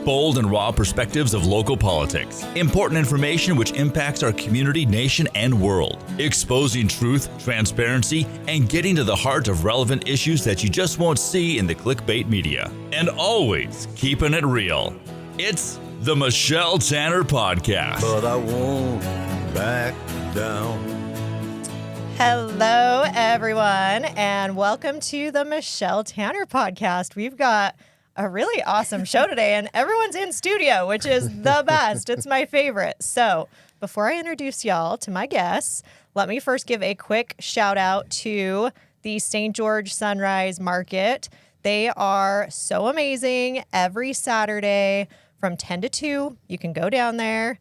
Bold and raw perspectives of local politics. Important information which impacts our community, nation, and world. Exposing truth, transparency, and getting to the heart of relevant issues that you just won't see in the clickbait media. And always keeping it real. It's the Michelle Tanner Podcast. But I won't back down. Hello, everyone, and welcome to the Michelle Tanner Podcast. We've got a really awesome show today, and everyone's in studio, which is the best. It's my favorite. So before I introduce y'all to my guests, let me first give a quick shout out to the St. George Sunrise Market. They are so amazing. Every Saturday from 10 to 2, you can go down there,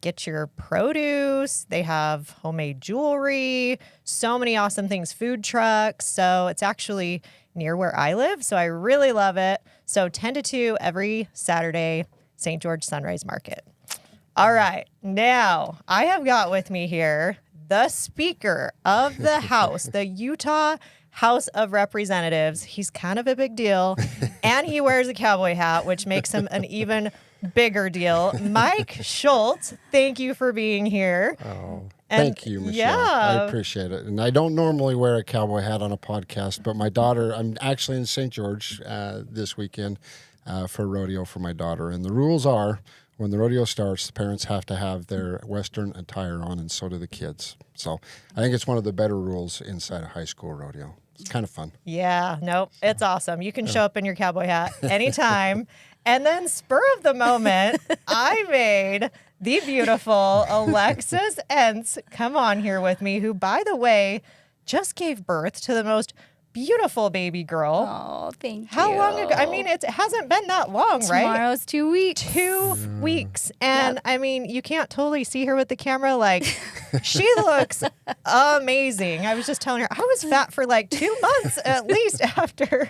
get your produce. They have homemade jewelry, so many awesome things, food trucks. So it's actually near where I live, so I really love it. So 10 to 2 every Saturday, St. George Sunrise Market. All right, now I have got with me here the Speaker of the House, the Utah House of Representatives. He's kind of a big deal, and he wears a cowboy hat, which makes him an even bigger deal. Mike Schultz, thank you for being here. Oh, thank you, Michelle. Yeah. I appreciate it. And I don't normally wear a cowboy hat on a podcast, but my daughter, I'm actually in St. George this weekend for a rodeo for my daughter. And the rules are, when the rodeo starts, the parents have to have their Western attire on, and so do the kids. So I think it's one of the better rules inside a high school rodeo. It's kind of fun. Yeah, nope, it's awesome. You can show up in your cowboy hat anytime. And then spur of the moment, I made the beautiful Alexis Entz come on here with me, who, by the way, just gave birth to the most beautiful baby girl. Oh, thank you. How long ago? I mean, it hasn't been that long, right? Tomorrow's 2 weeks. 2 weeks. And I mean, you can't totally see her with the camera. Like, she looks amazing. I was just telling her, I was fat for like 2 months at least after.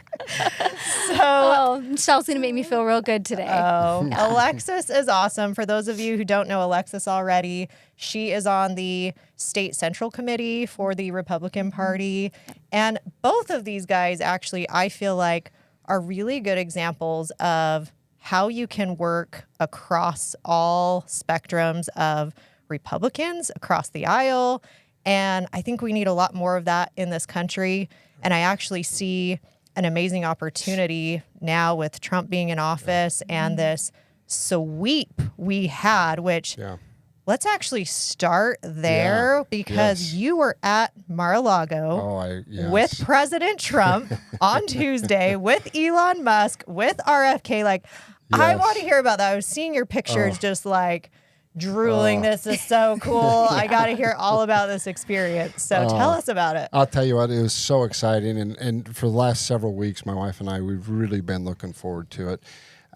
Oh, Michelle's going to make me feel real good today. Oh, Alexis is awesome. For those of you who don't know Alexis already, she is on the State Central Committee for the Republican Party. And both of these guys actually, I feel like, are really good examples of how you can work across all spectrums of Republicans across the aisle. And I think we need a lot more of that in this country. And I actually see an amazing opportunity now with Trump being in office and this sweep we had, which... Yeah. Let's actually start there because you were at Mar-a-Lago with President Trump on Tuesday with Elon Musk, with RFK. Like, I want to hear about that. I was seeing your pictures just like drooling. This is so cool. I got to hear all about this experience. So tell us about it. I'll tell you what, it was so exciting. And for the last several weeks, my wife and I, we've really been looking forward to it.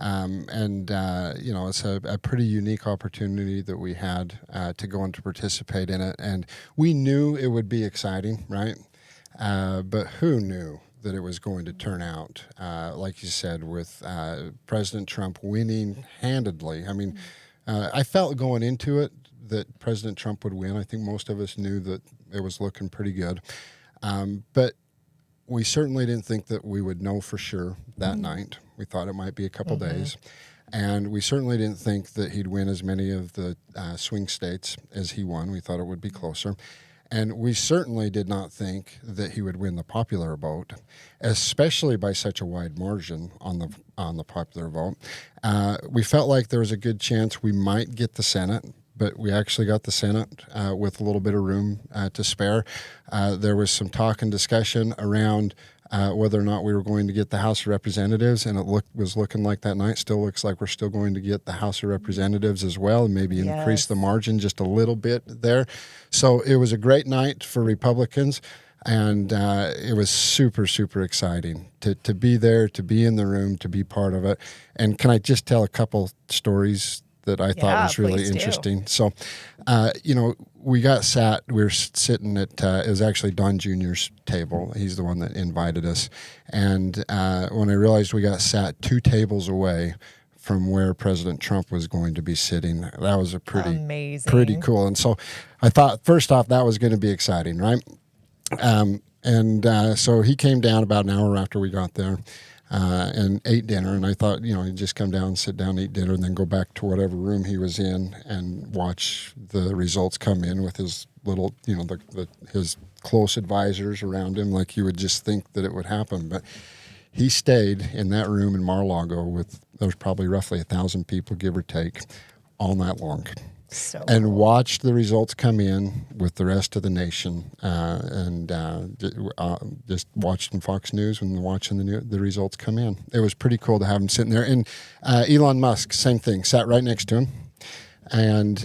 It's a pretty unique opportunity that we had to go and to participate in it. And we knew it would be exciting, right? But who knew that it was going to turn out, like you said, with President Trump winning handedly. I mean, I felt going into it that President Trump would win. I think most of us knew that it was looking pretty good. But we certainly didn't think that we would know for sure that night. We thought it might be a couple days. And we certainly didn't think that he'd win as many of the swing states as he won. We thought it would be closer. And we certainly did not think that he would win the popular vote, especially by such a wide margin on the popular vote. We felt like there was a good chance we might get the Senate, but we actually got the Senate with a little bit of room to spare. There was some talk and discussion around whether or not we were going to get the House of Representatives, and it was looking like that night. Still looks like we're still going to get the House of Representatives as well, and maybe increase the margin just a little bit there. So it was a great night for Republicans, and it was super, super exciting to be there, to be in the room, to be part of it. And can I just tell a couple stories that I thought was really interesting? So, we got we were sitting at, it was actually Don Jr.'s table. He's the one that invited us. And when I realized we got sat 2 tables away from where President Trump was going to be sitting, that was a pretty cool. And so I thought, first off, that was going to be exciting, right? So he came down about an hour after we got there. and ate dinner. And I thought, he'd just come down, sit down, eat dinner, and then go back to whatever room he was in and watch the results come in with his little, his close advisors around him, like you would just think that it would happen. But he stayed in that room in Mar-a-Lago there's probably roughly 1,000 people, give or take, all night long. And watched the results come in with the rest of the nation, and just watched on Fox News and watching the results come in. It was pretty cool to have him sitting there. And Elon Musk, same thing, sat right next to him and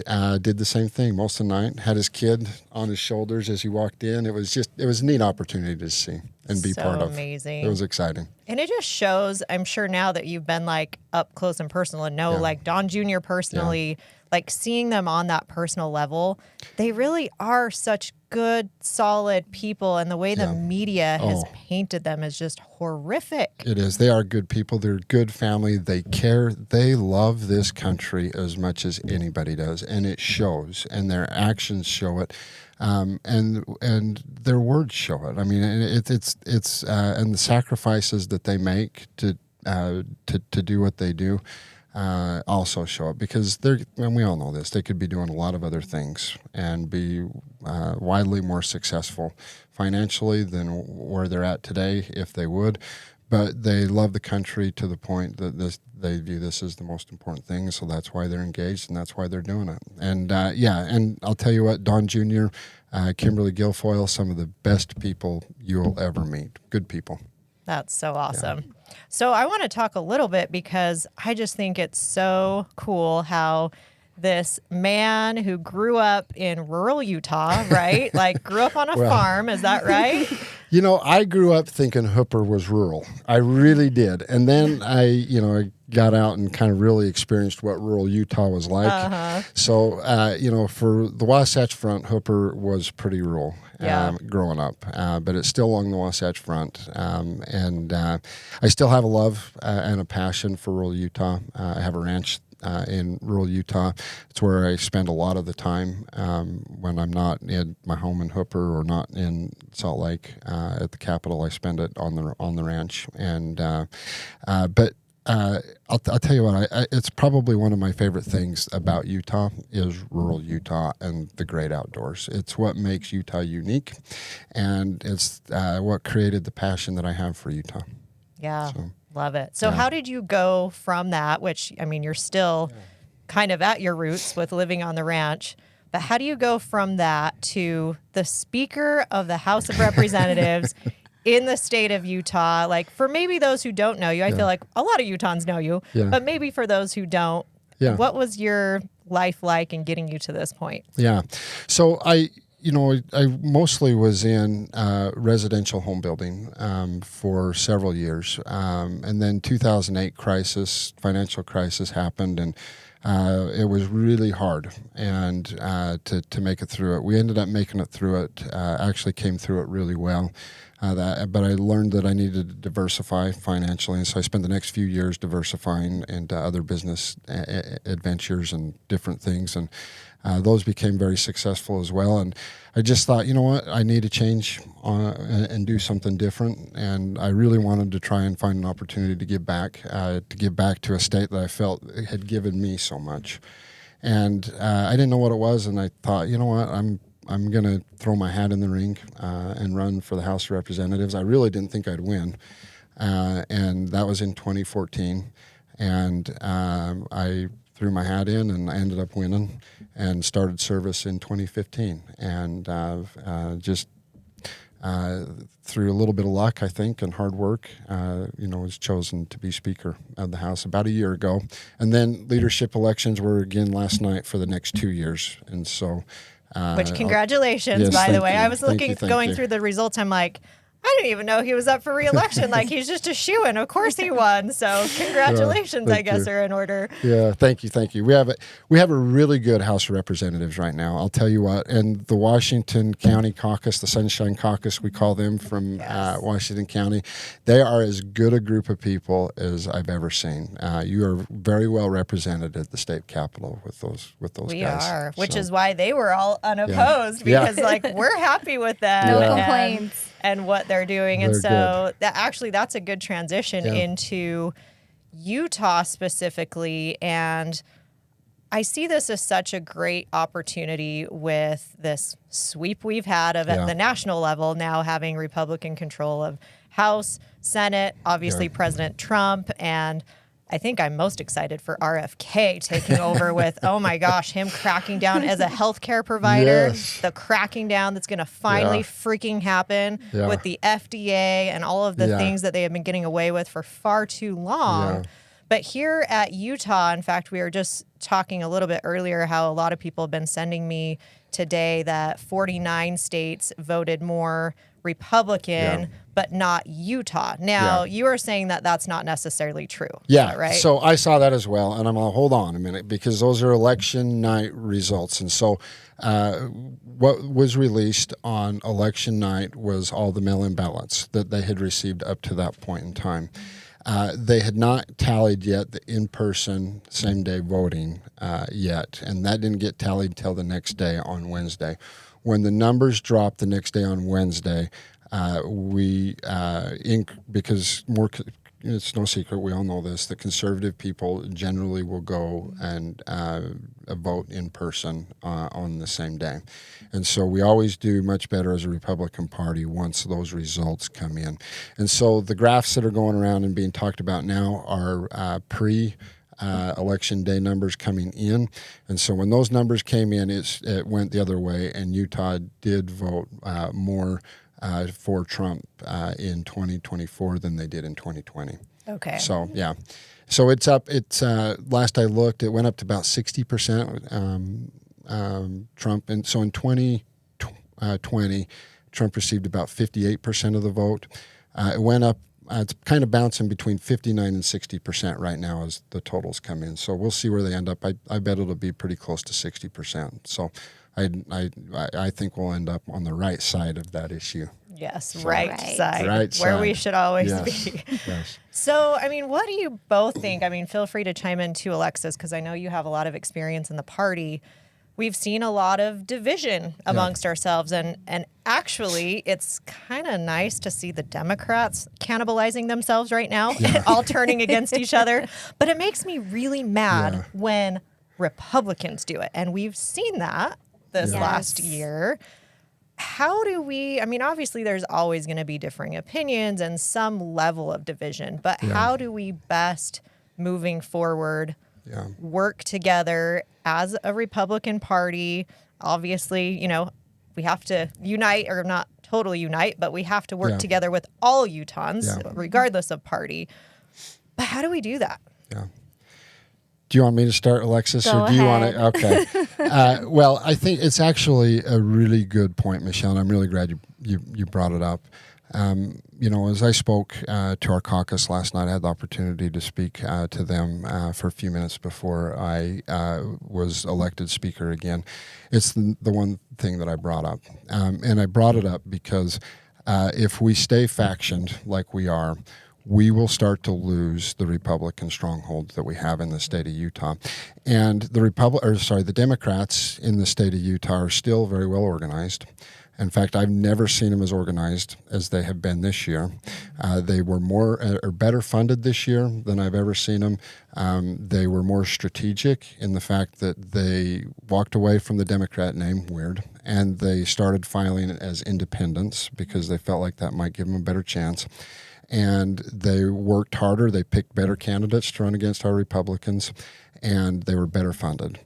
did the same thing most of the night. Had his kid on his shoulders as he walked in. It was a neat opportunity to see and be part of. Amazing. It was exciting. And it just shows, I'm sure now that you've been like up close and personal and know like Don Jr. personally. Yeah. Like seeing them on that personal level, they really are such good, solid people. And the way the media has painted them is just horrific. It is. They are good people. They're a good family. They care. They love this country as much as anybody does. And it shows. And their actions show it. And their words show it. I mean, it's and the sacrifices that they make to do what they do. Also show up because and we all know this, they could be doing a lot of other things and be widely more successful financially than where they're at today if they would. But they love the country to the point that they view this as the most important thing. So that's why they're engaged and that's why they're doing it. And and I'll tell you what, Don Jr., Kimberly Guilfoyle, some of the best people you'll ever meet. Good people. That's so awesome. Yeah. So I want to talk a little bit because I just think it's so cool how this man who grew up in rural Utah, right? Like grew up on a farm. Is that right? I grew up thinking Hooper was rural. I really did. And then I got out and kind of really experienced what rural Utah was like. Uh-huh. So, for the Wasatch Front, Hooper was pretty rural. Growing up, but it's still along the Wasatch Front, and I still have a love and a passion for rural Utah. I have a ranch in rural Utah. It's where I spend a lot of the time when I'm not in my home in Hooper or not in Salt Lake at the Capitol. I spend it on the ranch, and I'll tell you what, it's probably one of my favorite things about Utah is rural Utah and the great outdoors. It's what makes Utah unique, and it's what created the passion that I have for Utah. Yeah, love it. So how did you go from that, which, I mean, you're still kind of at your roots with living on the ranch, but how do you go from that to the Speaker of the House of Representatives in the state of Utah? Like, for maybe those who don't know you, I feel like a lot of Utahns know you, but maybe for those who don't, what was your life like in getting you to this point? Yeah. So I mostly was in residential home building for several years. And then 2008 financial crisis happened, and it was really hard and to make it through it. We ended up making it through it, actually came through it really well. But I learned that I needed to diversify financially, and so I spent the next few years diversifying into other business adventures and different things, and those became very successful as well. And I just thought, you know what, I need to change and do something different, and I really wanted to try and find an opportunity to give back to a state that I felt had given me so much. And I didn't know what it was, and I thought, you know what, I'm going to throw my hat in the ring and run for the House of Representatives. I really didn't think I'd win, and that was in 2014. And I threw my hat in, and I ended up winning and started service in 2015. And just through a little bit of luck, I think, and hard work, was chosen to be Speaker of the House about a year ago. And then leadership elections were again last night for the next 2 years. And so... Which congratulations, by the way. I was going through the results. I'm like, I didn't even know he was up for re-election. Like, he's just a shoo-in. Of course he won. So congratulations, I guess, are in order. Yeah, thank you. We have a really good House of Representatives right now. I'll tell you what. And the Washington County Caucus, the Sunshine Caucus, we call them from Washington County, they are as good a group of people as I've ever seen. You are very well represented at the state capitol with those guys. We are, which is why they were all unopposed because, like, we're happy with them. No complaints. and what they're doing. And They're so that's a good transition Yeah. into Utah specifically. And I see this as such a great opportunity with this sweep we've had of Yeah. at the national level now having Republican control of House, Senate, obviously Yeah. President Trump, and I think I'm most excited for RFK taking over with, oh my gosh, him cracking down as a healthcare provider, Yes. the cracking down that's going to finally Yeah. freaking happen Yeah. with the FDA and all of the Yeah. things that they have been getting away with for far too long. Yeah. But here at Utah, in fact, we were just talking a little bit earlier how a lot of people have been sending me today that 49 states voted more Republican, Yeah. but not Utah. Now, Yeah. you are saying that that's not necessarily true. Yeah, Is that right? So I saw that as well, and I'm like, hold on a minute, because those are election night results. And so what was released on election night was all the mail-in ballots that they had received up to that point in time. They had not tallied yet the in-person same-day voting yet, and that didn't get tallied till the next day on Wednesday. When the numbers dropped the next day on Wednesday, because it's no secret, we all know this, that conservative people generally will go and vote in person on the same day. And so we always do much better as a Republican Party once those results come in. And so the graphs that are going around and being talked about now are election day numbers coming in. And so when those numbers came in, it went the other way, and Utah did vote more for Trump in 2024 than they did in 2020. Okay. So, yeah. So it's up. It's last I looked, it went up to about 60% Trump. And so in 2020, Trump received about 58% of the vote. It went up. It's kind of bouncing between 59 and 60% right now as the totals come in. So we'll see where they end up. I bet it'll be pretty close to 60%. So I think we'll end up on the right side of that issue. Yes, right Right. side, Right where we side. should always Yes. be. Yes. So, I mean, what do you both think? I mean, feel free to chime in too, Alexis, because I know you have a lot of experience in the party. We've seen a lot of division amongst ourselves, and actually, it's kind of nice to see the Democrats cannibalizing themselves right now, all turning against each other. But it makes me really mad when Republicans do it, and we've seen that this last year. How do we, I mean, obviously there's always going to be differing opinions and some level of division, but how do we best moving forward work together as a Republican Party? Obviously, we have to unite, or not totally unite, but we have to work together with all Utahns, regardless of party. But how do we do that? Yeah. Do you want me to start, Alexis, Go or do you want ahead. to? Okay. Well, I think it's actually a really good point, Michelle, and I'm really glad you brought it up. As I spoke to our caucus last night, I had the opportunity to speak to them for a few minutes before I was elected speaker again. It's the one thing that I brought up. And I brought it up because if we stay factioned like we are, we will start to lose the Republican stronghold that we have in the state of Utah. And the Democrats in the state of Utah are still very well organized. In fact, I've never seen them as organized as they have been this year. They were better funded this year than I've ever seen them. They were more strategic in the fact that they walked away from the Democrat name, weird, and they started filing it as independents because they felt like that might give them a better chance. And they worked harder. They picked better candidates to run against our Republicans, and they were better funded.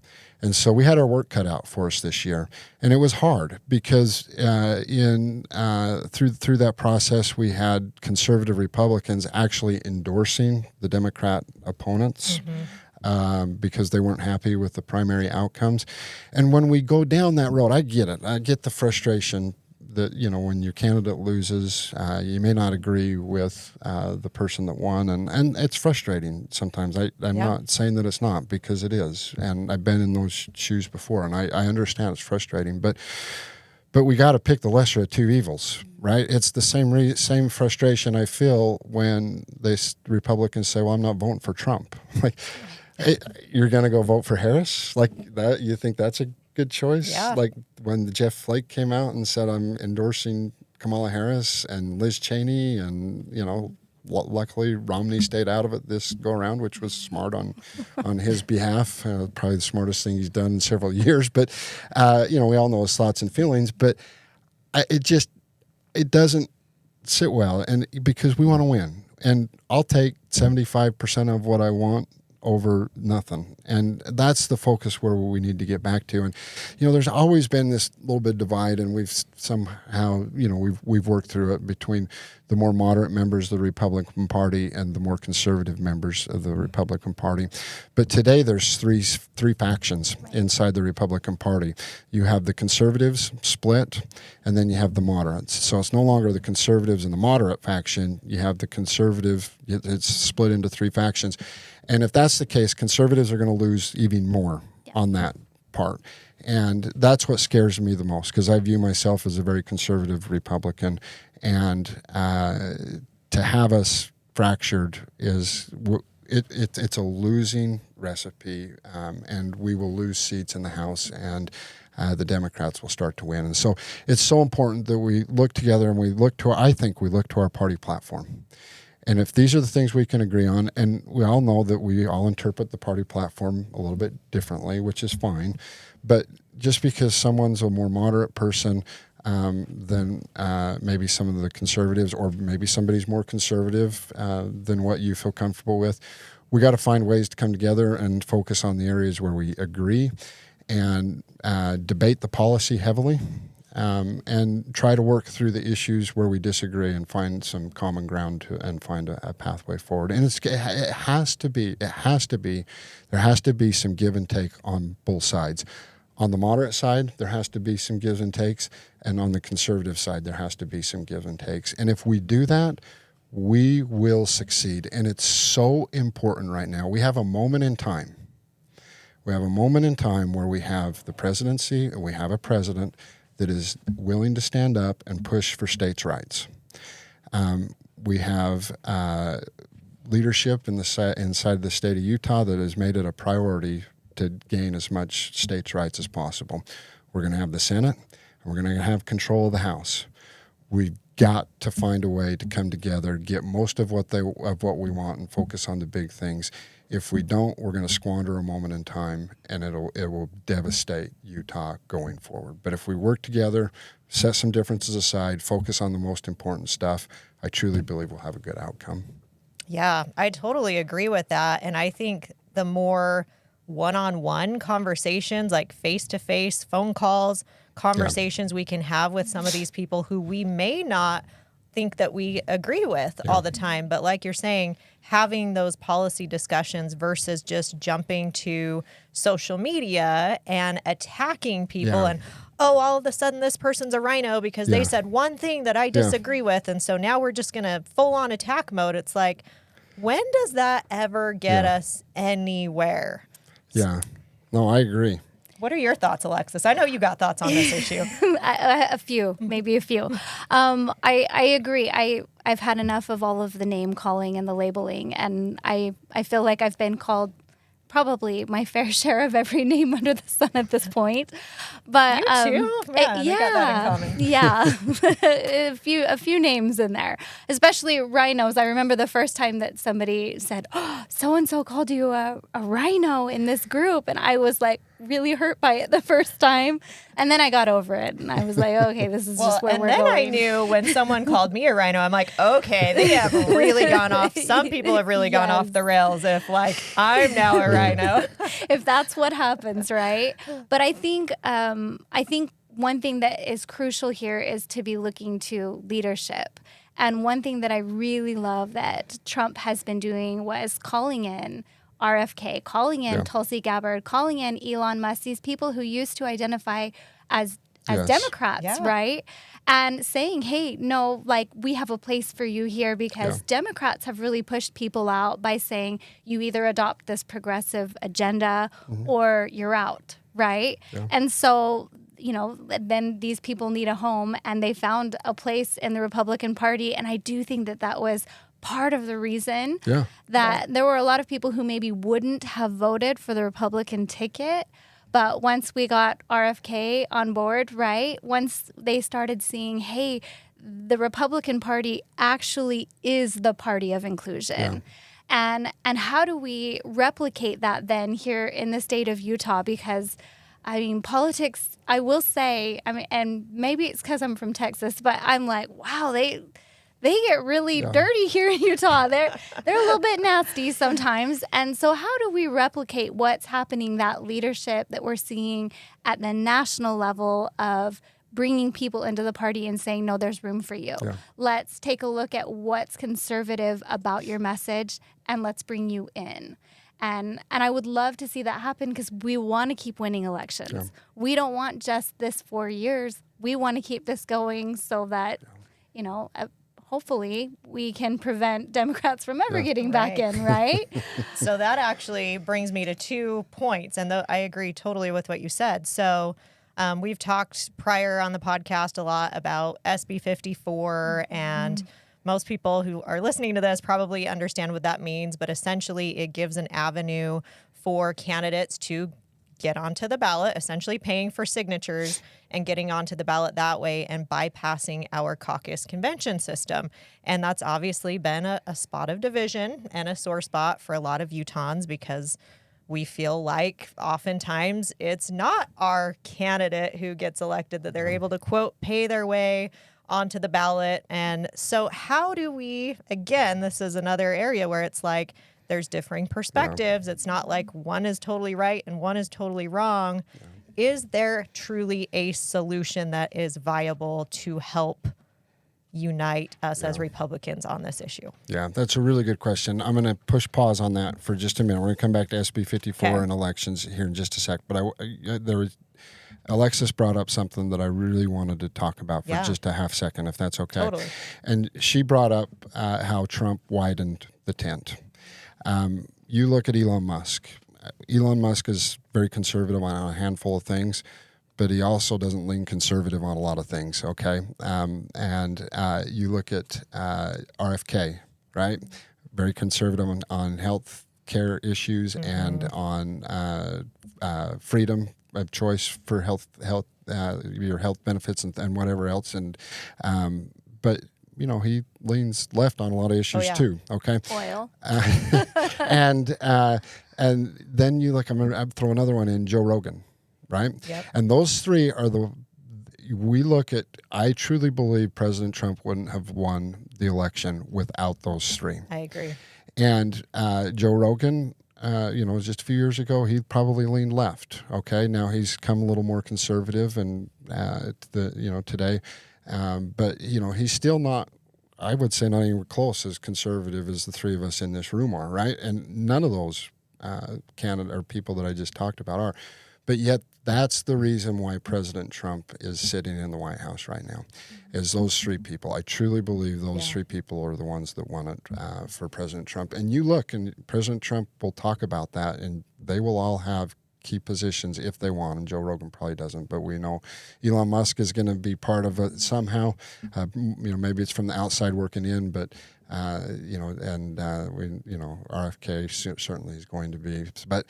And so we had our work cut out for us this year, and it was hard because through that process we had conservative Republicans actually endorsing the Democrat opponents because they weren't happy with the primary outcomes. And when we go down that road, I get it. I get the frustration that when your candidate loses, you may not agree with the person that won, and it's frustrating sometimes. I'm not saying that it's not, because it is, and I've been in those shoes before, and I understand it's frustrating, but we got to pick the lesser of two evils, right? It's the same frustration I feel when Republicans say, "Well, I'm not voting for Trump." Like, hey, you're going to go vote for Harris? Like that? You think that's a good choice? Yeah. Like when Jeff Flake came out and said, "I'm endorsing Kamala Harris and Liz Cheney, and luckily Romney stayed out of it this go around, which was smart on his behalf. Probably the smartest thing he's done in several years. But we all know his thoughts and feelings. But it doesn't sit well, and because we want to win, and I'll take 75% of what I want over nothing. And that's the focus where we need to get back to. And, there's always been this little bit of divide, and we've somehow, we've worked through it between the more moderate members of the Republican Party and the more conservative members of the Republican Party. But today there's three factions inside the Republican Party. You have the conservatives split, and then you have the moderates. So it's no longer the conservatives and the moderate faction. You have the conservative, it's split into three factions. And if that's the case, conservatives are going to lose even more on that part. And that's what scares me the most, because I view myself as a very conservative Republican. And to have us fractured it's a losing recipe, and we will lose seats in the House, and the Democrats will start to win. And so it's so important that we look together and we look to our party platform. And if these are the things we can agree on, and we all know that we all interpret the party platform a little bit differently, which is fine, but just because someone's a more moderate person than maybe some of the conservatives, or maybe somebody's more conservative than what you feel comfortable with, we got to find ways to come together and focus on the areas where we agree, and debate the policy heavily. And try to work through the issues where we disagree and find some common ground and find a pathway forward. And there has to be some give and take on both sides. On the moderate side, there has to be some gives and takes, and on the conservative side, there has to be some give and takes. And if we do that, we will succeed. And it's so important right now. We have a moment in time. We have a moment in time where we have the presidency and we have a president that is willing to stand up and push for states' rights. We have leadership inside the state of Utah that has made it a priority to gain as much states' rights as possible. We're going to have the Senate, and we're going to have control of the House. We've got to find a way to come together, get most of what we want, and focus on the big things. If we don't, we're going to squander a moment in time, and it will devastate Utah going forward. But if we work together, set some differences aside, focus on the most important stuff, I truly believe we'll have a good outcome. Yeah, I totally agree with that. And I think the more one-on-one conversations, like face-to-face phone calls, conversations we can have with some of these people who we may not think that we agree with all the time. But like you're saying, having those policy discussions versus just jumping to social media and attacking people and, all of a sudden this person's a rhino because they said one thing that I disagree with. And so now we're just going to full on attack mode. It's like, when does that ever get us anywhere? Yeah. No, I agree. What are your thoughts, Alexis? I know you got thoughts on this issue. A few, maybe a few. I agree. I've had enough of all of the name calling and the labeling, and I feel like I've been called probably my fair share of every name under the sun at this point. But you too? Man, we got that in common. Yeah, a few names in there, especially rhinos. I remember the first time that somebody said, "Oh, so and so called you a rhino in this group," and I was like really hurt by it the first time, and then I got over it, and I was like, "Okay, this is just where we're going." And then I knew when someone called me a rhino, I'm like, "Okay, they have really gone off. Some people have really gone off the rails. If like I'm now a rhino, if that's what happens, right?" But I think one thing that is crucial here is to be looking to leadership. And one thing that I really love that Trump has been doing was calling in RFK, calling in Tulsi Gabbard, calling in Elon Musk, these people who used to identify as Democrats, right? And saying, hey, no, like we have a place for you here, because Democrats have really pushed people out by saying you either adopt this progressive agenda or you're out, right? Yeah. And so, then these people need a home, and they found a place in the Republican Party. And I do think that was part of the reason that there were a lot of people who maybe wouldn't have voted for the Republican ticket. But once we got RFK on board, right, once they started seeing, hey, the Republican Party actually is the party of inclusion. And how do we replicate that then here in the state of Utah? Because, I mean, politics, I will say, I mean, and maybe it's because I'm from Texas, but I'm like, wow, they get really dirty here in Utah. They're a little bit nasty sometimes. And so how do we replicate what's happening, that leadership that we're seeing at the national level of bringing people into the party and saying, no, there's room for you. Let's take a look at what's conservative about your message and let's bring you in. And I would love to see that happen because we want to keep winning elections. We don't want just this 4 years. We want to keep this going so that, you know, hopefully we can prevent Democrats from ever getting back in, right? So that actually brings me to 2 points. And I agree totally with what you said. So we've talked prior on the podcast a lot about SB54, and most people who are listening to this probably understand what that means, but essentially it gives an avenue for candidates to get onto the ballot, essentially paying for signatures and getting onto the ballot that way and bypassing our caucus convention system. And that's obviously been a spot of division and a sore spot for a lot of Utahns because we feel like oftentimes it's not our candidate who gets elected that they're able to, quote, pay their way onto the ballot. And so how do we, again, this is another area where it's like there's differing perspectives. It's not like one is totally right and one is totally wrong. Is there truly a solution that is viable to help unite us as Republicans on this issue? Yeah, that's a really good question. I'm going to push pause on that for just a minute. We're going to come back to SB 54 and elections here in just a sec. But Alexis brought up something that I really wanted to talk about for just a half second, if that's okay. Totally. And she brought up how Trump widened the tent. You look at Elon Musk. Elon Musk is very conservative on a handful of things, but he also doesn't lean conservative on a lot of things, okay? And you look at RFK, right? Very conservative on health care issues and on freedom of choice for your health benefits and whatever else. And but you know, he leans left on a lot of issues too. Okay. Oil. And then you look. I'm gonna throw another one in. Joe Rogan, right? Yep. And those three are we look at. I truly believe President Trump wouldn't have won the election without those three. I agree. And Joe Rogan, just a few years ago, he probably leaned left. Okay, now he's come a little more conservative, and today, but he's still not. I would say not even close as conservative as the three of us in this room are, right? And none of those candidate or people that I just talked about are, but yet that's the reason why President Trump is sitting in the White House right now, is those three people. I truly believe those three people are the ones that won it for President Trump. And you look, and President Trump will talk about that, and they will all have key positions if they want, and Joe Rogan probably doesn't, but we know Elon Musk is going to be part of it somehow. Maybe it's from the outside working in, but RFK certainly is going to be. But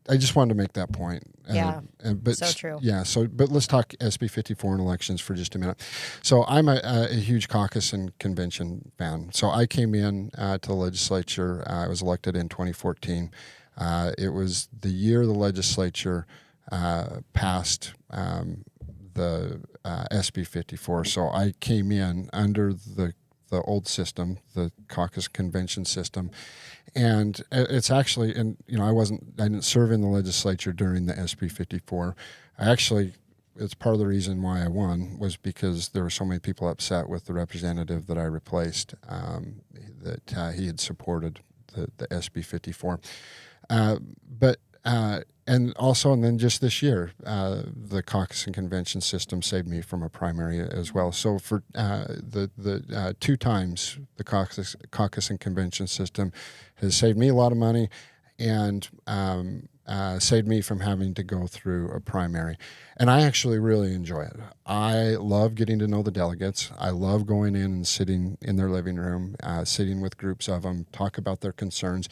I just wanted to make that point. But so true. Yeah. But let's talk SB 54 and elections for just a minute. So I'm a huge caucus and convention fan. So I came in to the legislature. I was elected in 2014. It was the year the legislature passed the SB 54. So I came in under the old system, the caucus convention system, and it's actually, and I didn't serve in the legislature during the SB 54. It's part of the reason why I won was because there were so many people upset with the representative that I replaced that he had supported the SB 54. And then just this year, the caucus and convention system saved me from a primary as well. So for the 2 times, the caucus and convention system has saved me a lot of money and saved me from having to go through a primary. And I actually really enjoy it. I love getting to know the delegates. I love going in and sitting in their living room, sitting with groups of them, talk about their concerns.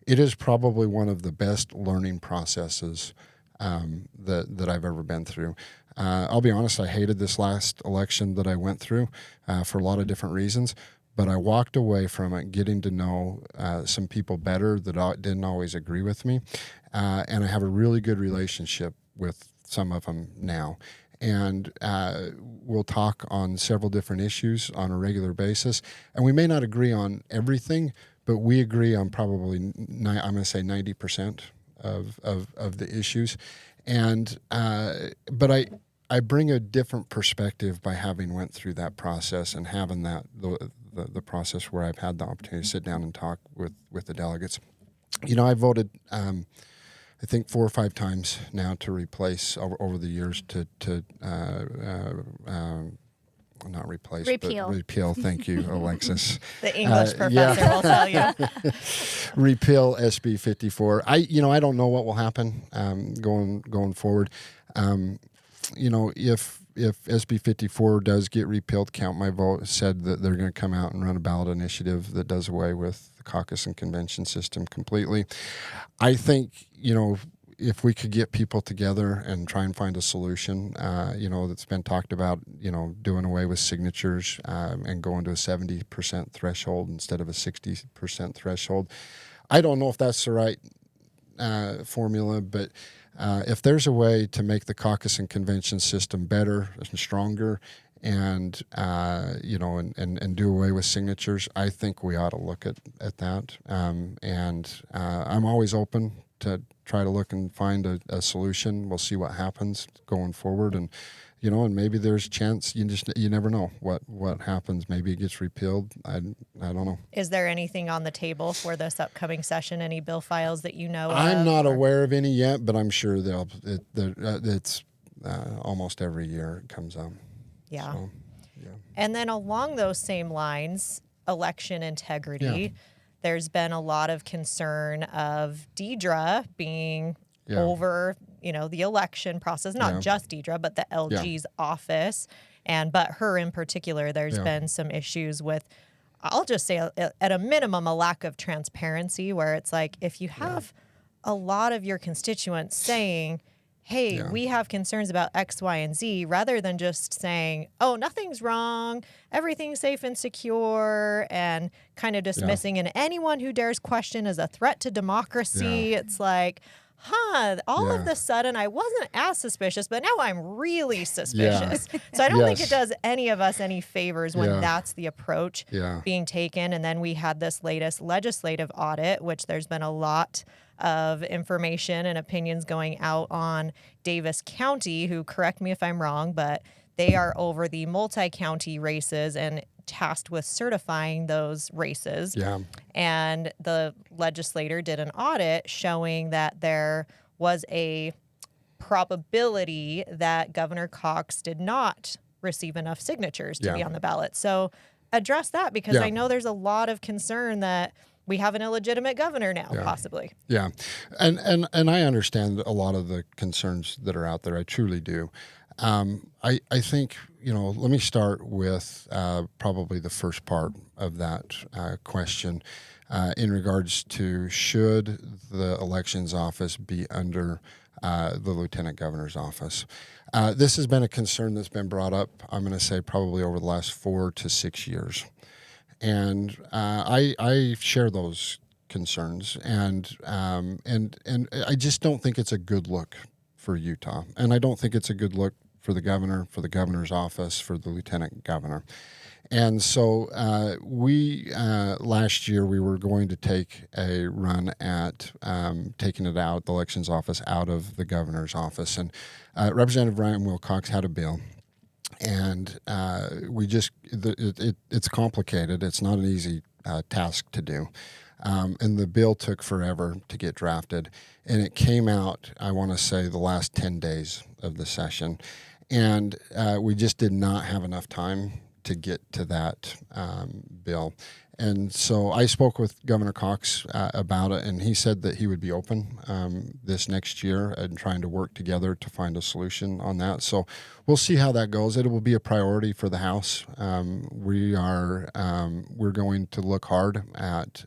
It is probably one of the best learning processes that I've ever been through. I'll be honest, I hated this last election that I went through for a lot of different reasons, but I walked away from it getting to know some people better that didn't always agree with me, and I have a really good relationship with some of them now. And we'll talk on several different issues on a regular basis. And we may not agree on everything, but we agree on probably, I'm going to say 90% of the issues. And but I bring a different perspective by having went through that process and having the process where I've had the opportunity to sit down and talk with the delegates. I voted I think 4 or 5 times now to replace over the years not replace, repeal. But repeal. Thank you, Alexis. The English professor will tell you. Repeal SB 54. I don't know what will happen going forward. If SB 54 does get repealed, Count My Vote said that they're going to come out and run a ballot initiative that does away with the caucus and convention system completely. I think, if we could get people together and try and find a solution, that's been talked about, doing away with signatures and going to a 70% threshold instead of a 60% threshold. I don't know if that's the right formula, but if there's a way to make the caucus and convention system better and stronger and do away with signatures, I think we ought to look at that. I'm always open to try to look and find a solution. We'll see what happens going forward, and maybe there's a chance. You never know what happens. Maybe it gets repealed. I don't know. Is there anything on the table for this upcoming session? Any bill files that you know of? I'm not aware of any yet, but I'm sure it's almost every year it comes up. Yeah. So, yeah. And then along those same lines, election integrity. Yeah. There's been a lot of concern of Deidre being over, the election process, not just Deidre, but the LG's office. But her in particular, there's been some issues with, I'll just say at a minimum, a lack of transparency where it's like, if you have a lot of your constituents saying, hey, we have concerns about X, Y, and Z, rather than just saying, oh, nothing's wrong, everything's safe and secure, and kind of dismissing, and anyone who dares question is a threat to democracy. It's like, all of a sudden I wasn't as suspicious, but now I'm really suspicious. So I don't think it does any of us any favors when that's the approach being taken. And then we had this latest legislative audit, which there's been a lot of information and opinions going out on Davis County, who, correct me if I'm wrong, but they are over the multi-county races and tasked with certifying those races. And the legislator did an audit showing that there was a probability that Governor Cox did not receive enough signatures to be on the ballot. So address that, because I know there's a lot of concern that we have an illegitimate governor now, possibly. Yeah. And I understand a lot of the concerns that are out there. I truly do. I think, let me start with probably the first part of that question in regards to should the elections office be under the lieutenant governor's office. This has been a concern that's been brought up, I'm going to say, probably over the last 4 to 6 years. And I share those concerns, and I just don't think it's a good look for Utah, and I don't think it's a good look for the governor, for the governor's office, for the lieutenant governor. And so last year we were going to take a run at taking the elections office out of the governor's office, and Representative Ryan Wilcox had a bill. And it's complicated. It's not an easy task to do. And the bill took forever to get drafted. And it came out, I want to say, the last 10 days of the session. And we just did not have enough time to get to that bill. And so I spoke with Governor Cox about it, and he said that he would be open this next year and trying to work together to find a solution on that. So we'll see how that goes. It will be a priority for the House. We're going to look hard at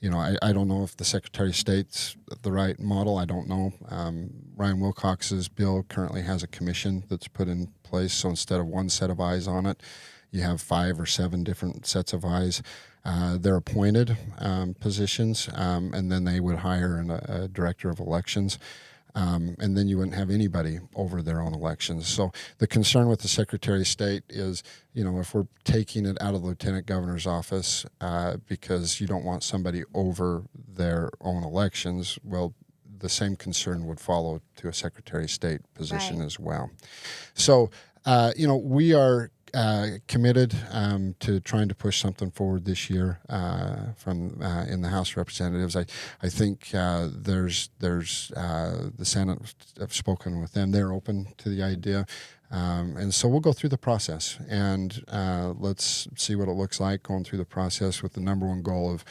I don't know if the Secretary of State's the right model. I don't know. Ryan Wilcox's bill currently has a commission that's put in place. So instead of one set of eyes on it, you have 5 or 7 different sets of eyes. They're appointed positions, and then they would hire a director of elections. And then you wouldn't have anybody over their own elections. So the concern with the Secretary of State is, if we're taking it out of the Lieutenant Governor's office because you don't want somebody over their own elections, well, the same concern would follow to a Secretary of State position as well. So, we are committed to trying to push something forward this year from in the House of Representatives. I think there's the Senate. I've spoken with them; they're open to the idea, and so we'll go through the process and let's see what it looks like going through the process with the number one goal of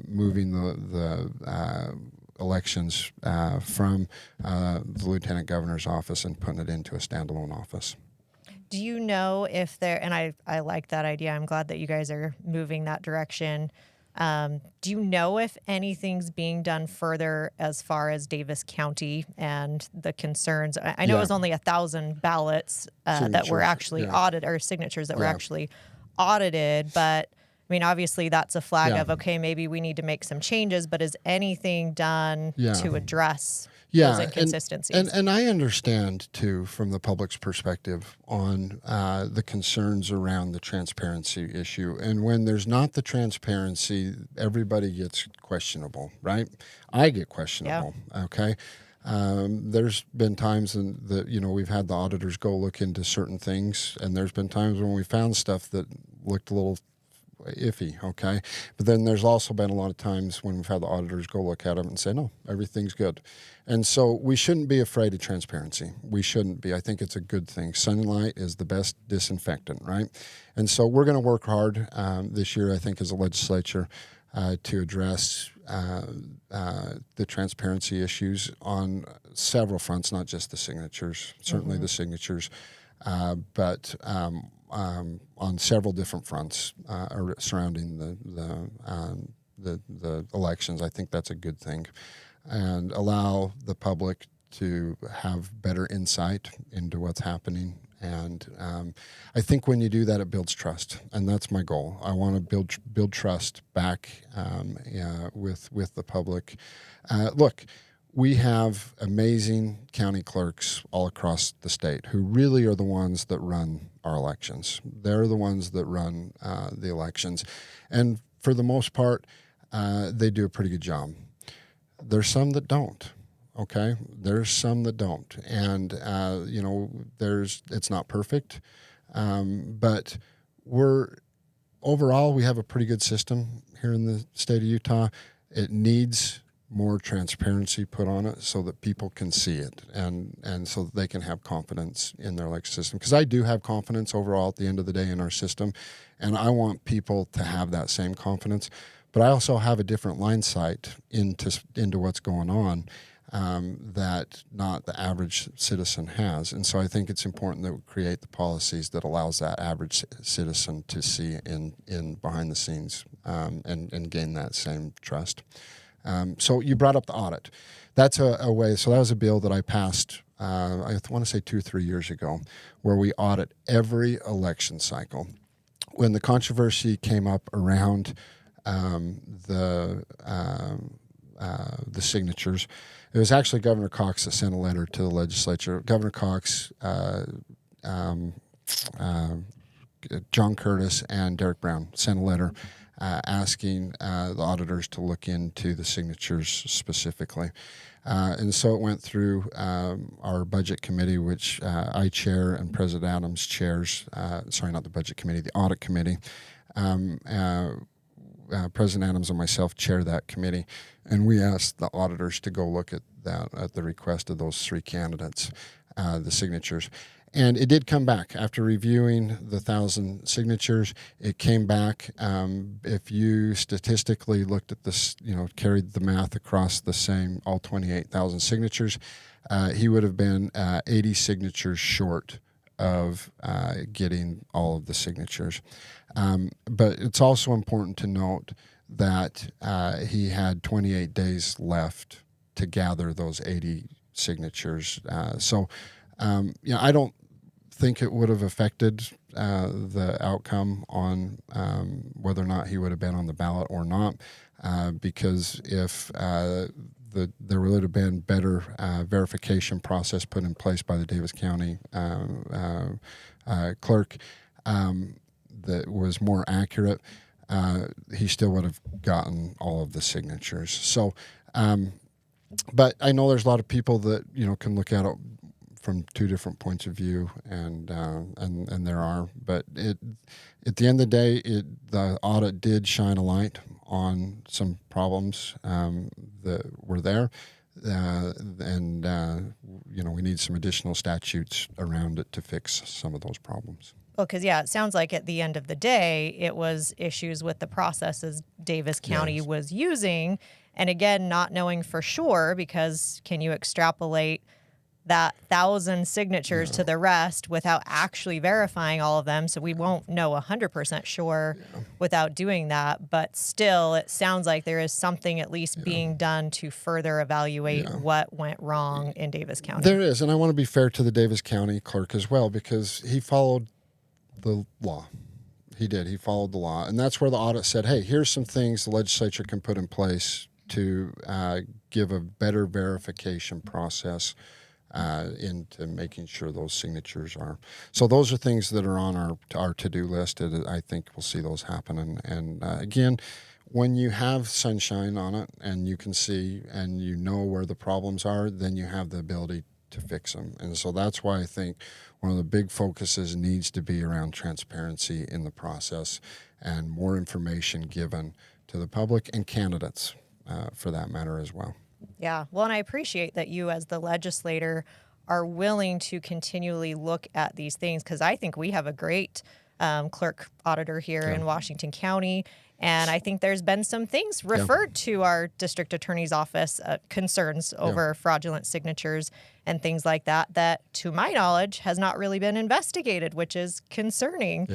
moving the elections from the Lieutenant Governor's office and putting it into a standalone office. Do you know if and I like that idea. I'm glad that you guys are moving that direction. Do you know if anything's being done further as far as Davis County and the concerns? I know it was only 1,000 ballots that were actually audited, or signatures that were actually audited, but I mean, obviously that's a flag of, okay, maybe we need to make some changes, but is anything done to address those inconsistencies? And I understand, too, from the public's perspective on the concerns around the transparency issue. And when there's not the transparency, everybody gets questionable, right? I get questionable, okay? There's been times that, we've had the auditors go look into certain things, and there's been times when we found stuff that looked a little iffy, okay? But then there's also been a lot of times when we've had the auditors go look at them and say, no, everything's good. And so we shouldn't be afraid of transparency. We shouldn't be. I think it's a good thing. Sunlight is the best disinfectant, right? And so we're going to work hard this year, I think, as a legislature to address the transparency issues on several fronts, not just the signatures, certainly the signatures, but on several different fronts surrounding the elections. I think that's a good thing, and allow the public to have better insight into what's happening. And I think when you do that, it builds trust, and that's my goal. I want to build trust back with the public. Look, we have amazing county clerks all across the state who really are the ones that run our elections. They're the ones that run the elections. And for the most part, they do a pretty good job. There's some that don't, okay? There's some that don't. And, it's not perfect. But overall, we have a pretty good system here in the state of Utah. It needs more transparency put on it so that people can see it and so that they can have confidence in their election system. Because I do have confidence overall at the end of the day in our system, and I want people to have that same confidence. But I also have a different line sight into what's going on that not the average citizen has. And so I think it's important that we create the policies that allows that average citizen to see in behind the scenes and gain that same trust. So you brought up the audit. That's a way. So that was a bill that I passed, I want to say 2 or 3 years ago, where we audit every election cycle. When the controversy came up around the signatures, it was actually Governor Cox that sent a letter to the legislature. Governor Cox, John Curtis, and Derek Brown sent a letter asking the auditors to look into the signatures specifically. And so it went through our budget committee, which I chair, and President Adams chairs, not the budget committee, the audit committee. President Adams and myself chair that committee, and we asked the auditors to go look at that at the request of those 3 candidates, the signatures. And it did come back after reviewing the 1,000 signatures. It came back. If you statistically looked at this, carried the math across the same, all 28,000 signatures, he would have been 80 signatures short of getting all of the signatures. But it's also important to note that he had 28 days left to gather those 80 signatures. I don't think it would have affected the outcome on whether or not he would have been on the ballot or not, because if there would have been better verification process put in place by the Davis County clerk that was more accurate, he still would have gotten all of the signatures. So, but I know there's a lot of people that can look at it from two different points of view, and there are. But at the end of the day, the audit did shine a light on some problems that were there, and we need some additional statutes around it to fix some of those problems. Well, because, it sounds like at the end of the day, it was issues with the processes Davis County was using. And again, not knowing for sure, because can you extrapolate that 1,000 signatures to the rest without actually verifying all of them? So we won't know 100% sure without doing that. But still, it sounds like there is something at least being done to further evaluate what went wrong in Davis County. There is. And I want to be fair to the Davis County clerk as well, because he followed the law. He did. He followed the law. And that's where the audit said, hey, here's some things the legislature can put in place to give a better verification process into making sure those signatures are. So those are things that are on our to-do list. I think we'll see those happen. And again, when you have sunshine on it and you can see and you know where the problems are, then you have the ability to fix them. And so that's why I think one of the big focuses needs to be around transparency in the process and more information given to the public and candidates for that matter as well. Yeah. Well, and I appreciate that you as the legislator are willing to continually look at these things, because I think we have a great clerk auditor here in Washington County. And I think there's been some things referred to our district attorney's office, concerns over fraudulent signatures and things like that, that to my knowledge has not really been investigated, which is concerning.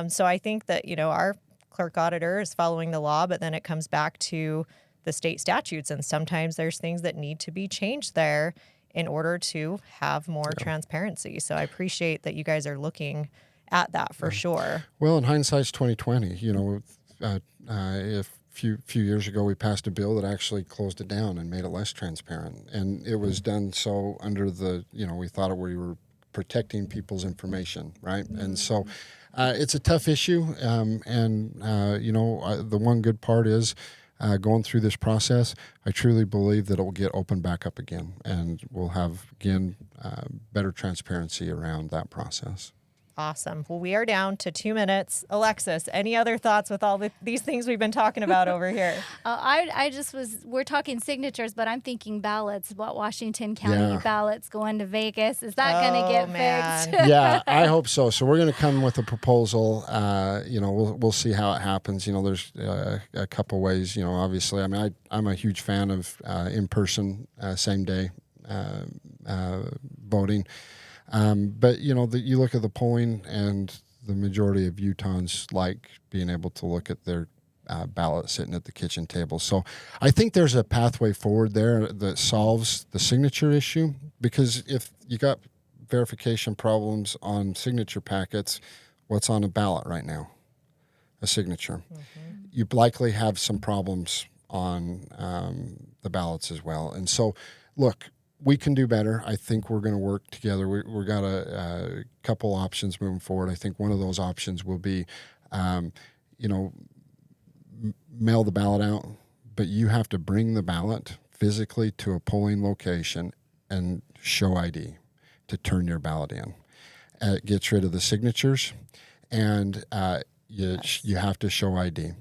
So I think that, our clerk auditor is following the law, but then it comes back to the state statutes. And sometimes there's things that need to be changed there in order to have more transparency. So I appreciate that you guys are looking at that for sure. Well, in hindsight's 2020, a few years ago, we passed a bill that actually closed it down and made it less transparent. And it was done so under we thought we were protecting people's information, right? And so it's a tough issue. The one good part is going through this process, I truly believe that it will get opened back up again, and we'll have, again, better transparency around that process. Awesome. Well, we are down to 2 minutes. Alexis, any other thoughts with all these things we've been talking about over here? We're talking signatures, but I'm thinking ballots, Washington County ballots going to Vegas. Is that going to get fixed? Yeah, I hope so. So we're going to come with a proposal. We'll see how it happens. There's a couple ways, obviously. I mean, I'm a huge fan of in-person, same day voting. But you look at the polling, and the majority of Utahns like being able to look at their ballot sitting at the kitchen table. So I think there's a pathway forward there that solves the signature issue, because if you got verification problems on signature packets, what's on a ballot right now? A signature. Mm-hmm. You likely have some problems on the ballots as well. And so, look, we can do better. I think we're going to work together. We've got a couple options moving forward. I think one of those options will be, mail the ballot out, but you have to bring the ballot physically to a polling location and show ID to turn your ballot in. It gets rid of the signatures, and you have to show ID.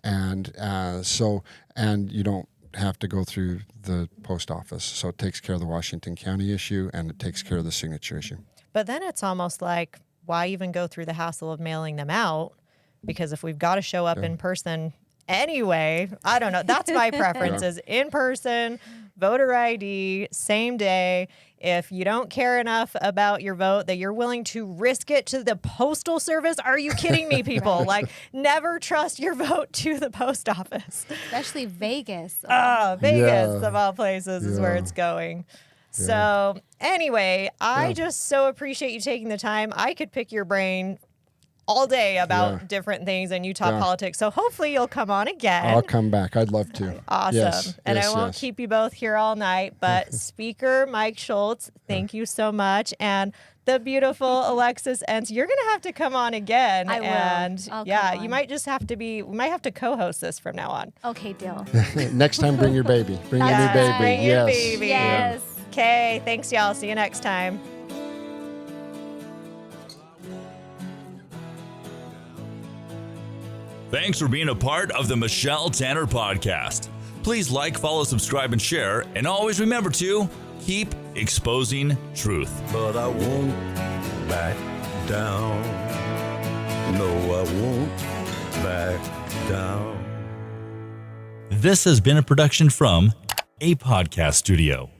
And and you don't have to go through the post office. So it takes care of the Washington County issue, and it takes care of the signature issue. But then it's almost like, why even go through the hassle of mailing them out? Because if we've got to show up in person anyway, I don't know. That's my preference is in person, voter ID, same day. If you don't care enough about your vote that you're willing to risk it to the postal service, are you kidding me, people? Like, never trust your vote to the post office. Especially Vegas. Vegas, Yeah. of all places, is where Yeah. it's going. So anyway, I just so appreciate you taking the time. I could pick your brain all day about different things in Utah politics. So hopefully you'll come on again. I'll come back. I'd love to. Awesome. Yes, And yes, I won't yes. keep you both here all night, but Speaker Mike Schultz, thank you so much. And the beautiful Alexis Entz, you're going to have to come on again. I will. And I'll yeah, come you on. might just have to we might have to co-host this from now on. Okay, deal. Next time, bring your baby. Bring your new baby. Bring your yes. baby. Yes. Okay, thanks y'all. See you next time. Thanks for being a part of the Michelle Tanner Podcast. Please like, follow, subscribe, and share. And always remember to keep exposing truth. But I won't back down. No, I won't back down. This has been a production from a podcast studio.